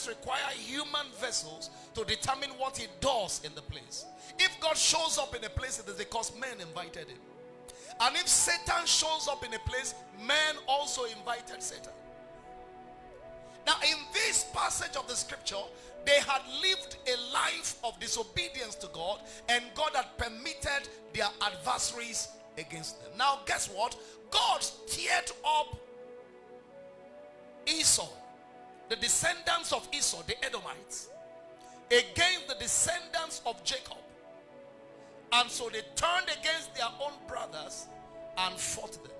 sometimes require human vessels to determine what he does in the place. If God shows up in a place, it is because men invited him. And if Satan shows up in a place, men also invited Satan. Now, in this passage of the scripture, they had lived a life of disobedience to God, and God had permitted their adversaries against them. Now, guess what? God stirred up Esau, the descendants of Esau, the Edomites, against the descendants of Jacob. And so they turned against their own brothers and fought them.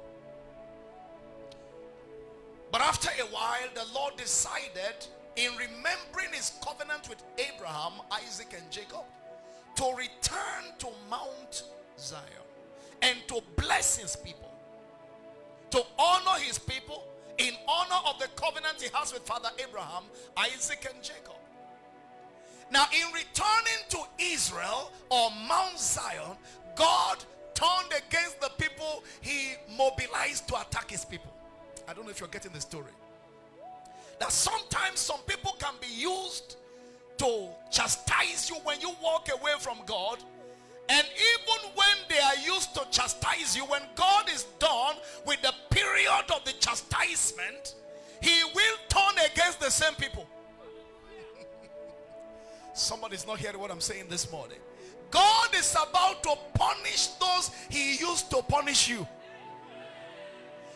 But after a while, the Lord decided, in remembering his covenant with Abraham, Isaac, and Jacob, to return to Mount Zion and to bless his people, to honor his people in honor of the covenant he has with Father Abraham, Isaac, and Jacob. Now, in returning to Israel or Mount Zion, God turned against the people he mobilized to attack his people. I don't know if you're getting the story. That sometimes some people can be used to chastise you when you walk away from God. And even when they are used to chastise you, when God is done with the period of the chastisement, he will turn against the same people. Somebody's not hearing what I'm saying this morning. God is about to punish those he used to punish you,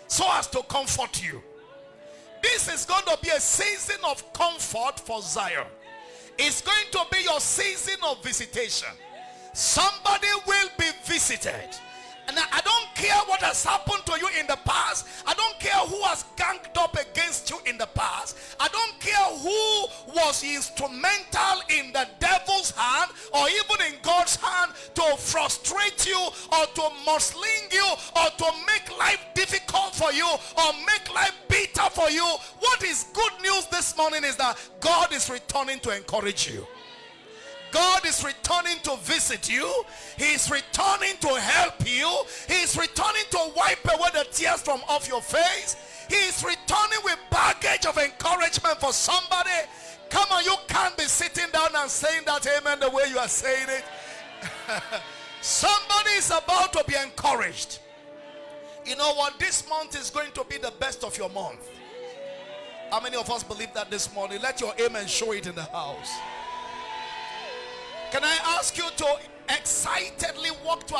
so as to comfort you. This is going to be a season of comfort for Zion. It's going to be your season of visitation. Somebody will be visited. And I don't care what has happened to you in the past. I don't care who has ganged up against you in the past. I don't care who was instrumental in the devil's hand or even in God's hand to frustrate you or to musling you or to make life difficult for you or make life bitter for you. What is good news this morning is that God is returning to encourage you. God is returning to visit you. He is returning to help you. He is returning to wipe away the tears from off your face. He is returning with baggage of encouragement for somebody. Come on, you can't be sitting down and saying that amen the way you are saying it. Somebody is about to be encouraged. You know what? This month is going to be the best of your month. How many of us believe that this morning? Let your amen show it in the house. Can I ask you to excitedly walk to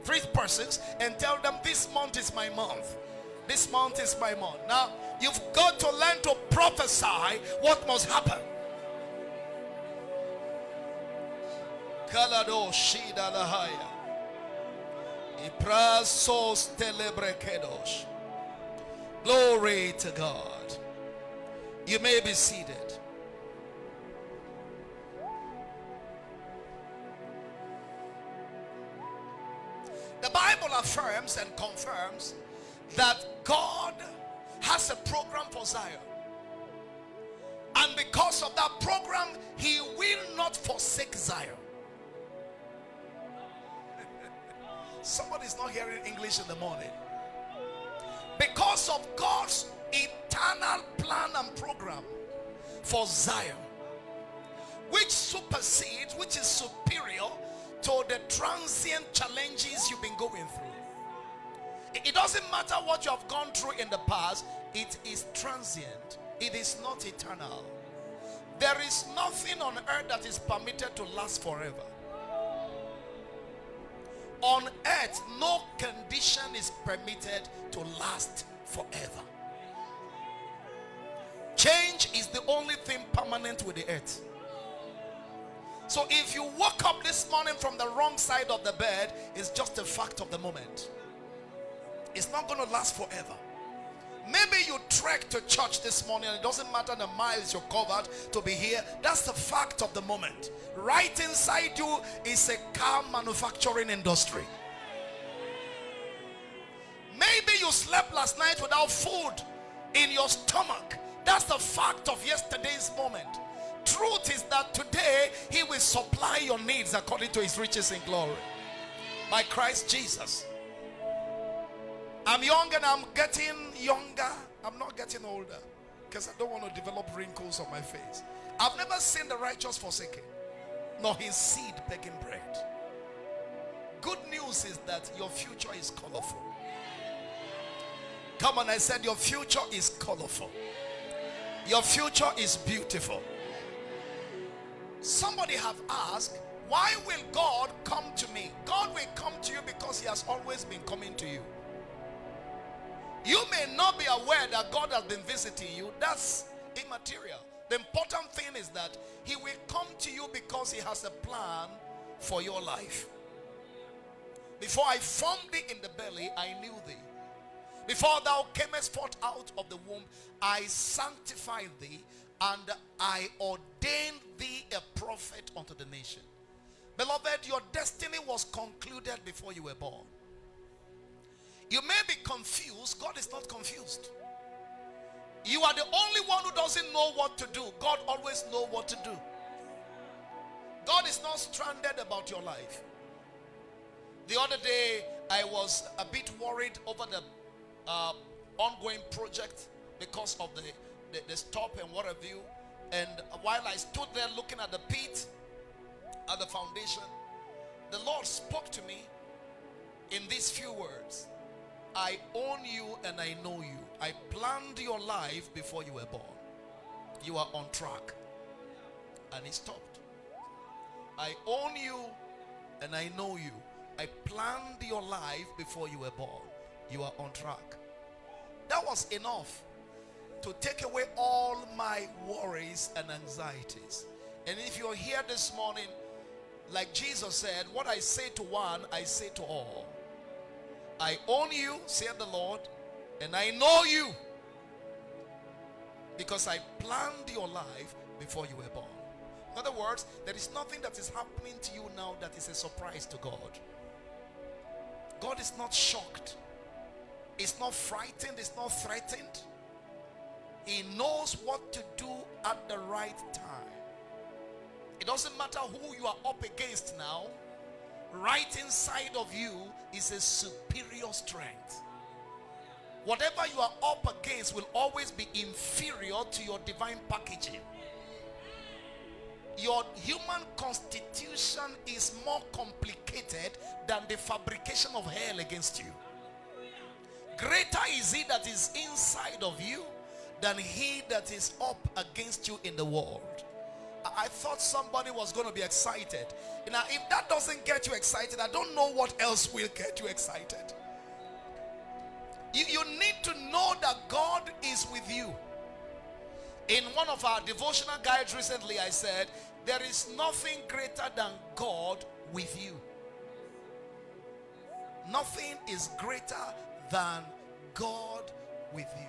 three persons and tell them, this month is my month. This month is my month. Now, you've got to learn to prophesy what must happen. Kalado shida lahaya. Iprasos telebrekedos. Glory to God. You may be seated. The Bible affirms and confirms that God has a program for Zion. And because of that program, he will not forsake Zion. Somebody's not hearing English in the morning. Because of God's eternal plan and program for Zion, which supersedes, which is superior to the transient challenges you've been going through. It doesn't matter what you have gone through in the past. It is transient. It is not eternal. There is nothing on earth that is permitted to last forever. On earth, no condition is permitted to last forever. Change is the only thing permanent with the earth. So if you woke up this morning from the wrong side of the bed, it's just a fact of the moment. It's not going to last forever. Maybe you trek to church this morning and it doesn't matter the miles you covered to be here. That's the fact of the moment. Right inside you is a car manufacturing industry. Maybe you slept last night without food in your stomach. That's the fact of yesterday's moment. Truth is that today he will supply your needs according to his riches in glory by Christ Jesus. I'm young and I'm getting younger. I'm not getting older. because I don't want to develop wrinkles on my face. I've never seen the righteous forsaken, nor his seed begging bread. Good news is that your future is colorful. Come on, I said your future is colorful. Your future is beautiful. Somebody have asked, why will God come to me? God will come to you because he has always been coming to you. You may not be aware that God has been visiting you. That's immaterial. The important thing is that he will come to you because he has a plan for your life. Before I formed thee in the belly, I knew thee. Before thou camest forth out of the womb, I sanctified thee, and I ordained thee a prophet unto the nation. Beloved, your destiny was concluded before you were born. You may be confused. God is not confused. You are the only one who doesn't know what to do. God always knows what to do. God is not stranded about your life. The other day, I was a bit worried over the ongoing project because of the stop and what have you. And while I stood there looking at the pit, at the foundation, the Lord spoke to me in these few words. I own you and I know you. I planned your life before you were born. You are on track. And he stopped. I own you and I know you. I planned your life before you were born. You are on track. That was enough to take away all my worries and anxieties. And if you're here this morning, like Jesus said, what I say to one, I say to all. I own you, saith the Lord, and I know you, because I planned your life before you were born. In other words, there is nothing that is happening to you now that is a surprise to God. God is not shocked. He's not frightened. He's not threatened. He knows what to do at the right time. It doesn't matter who you are up against now. Right inside of you is a superior strength. Whatever you are up against will always be inferior to your divine packaging. Your human constitution is more complicated than the fabrication of hell against you. Greater is he that is inside of you than he that is up against you in the world. I thought somebody was going to be excited. Now, if that doesn't get you excited, I don't know what else will get you excited. You need to know that God is with you. In one of our devotional guides recently, I said, there is nothing greater than God with you. Nothing is greater than God with you.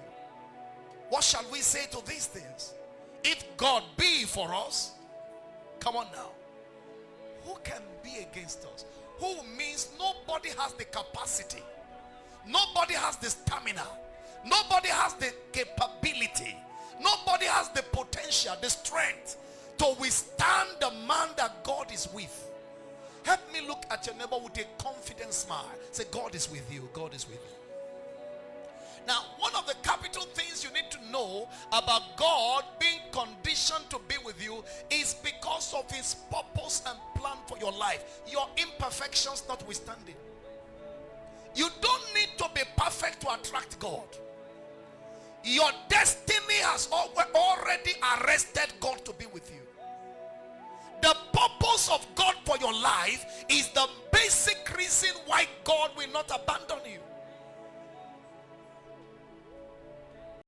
What shall we say to these things? If God be for us, come on now, who can be against us? Who means nobody has the capacity, nobody has the stamina, nobody has the capability, nobody has the potential, the strength to withstand the man that God is with. Help me look at your neighbor with a confident smile. Say, God is with you. God is with you. Now, one of the capital things you need to know about God being conditioned to be with you is because of his purpose and plan for your life, your imperfections notwithstanding. You don't need to be perfect to attract God. Your destiny has already arrested God to be with you. The purpose of God for your life is the basic reason why God will not abandon you.